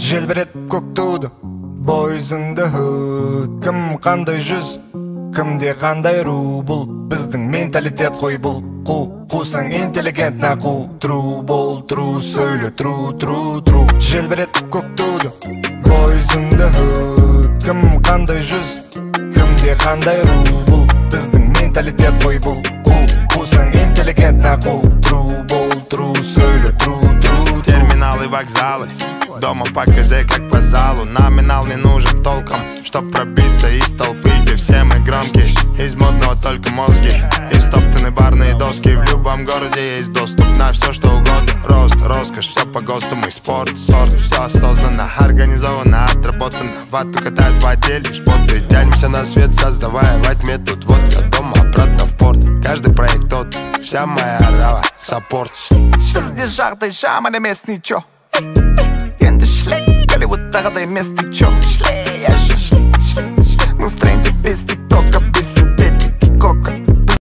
Желбіретіп көк туды бойызыңды хыт. Кім қандай жүз, кімде қандай ру. Бұл біздің менталитет қой. Бұл қусаң интеллигент нақу. Тру бол, тру сөйле, тру. Желбіретіп көк туды бойызыңды хыт. Кім қандай жүз, кімде қандай ру. Бұл біздің менталитет қой. Бұл қусаң интеллигент нақу. Тру бол, тру сөйле, тру. Терминалы, вокзалы, дома по КЗ как по залу. Номинал не нужен толком, чтоб пробиться из толпы, где все мы громкие. Из модного только мозги и стоптаны барные доски. В любом городе есть доступ на все что угодно. Рост, роскошь, все по ГОСТу. Мы спорт, сорт, все осознанно, организованно, отработано. Вату катают в отделе, шпоты. Тянемся на свет, создавая во тьме. Тут вот я дома, обратно в порт. Каждый проект тот, вся моя рава, саппорт. Бізде жағдай жаман емес ничо. Енді шлей, Голливудтағыдай емес ничо. Шлей,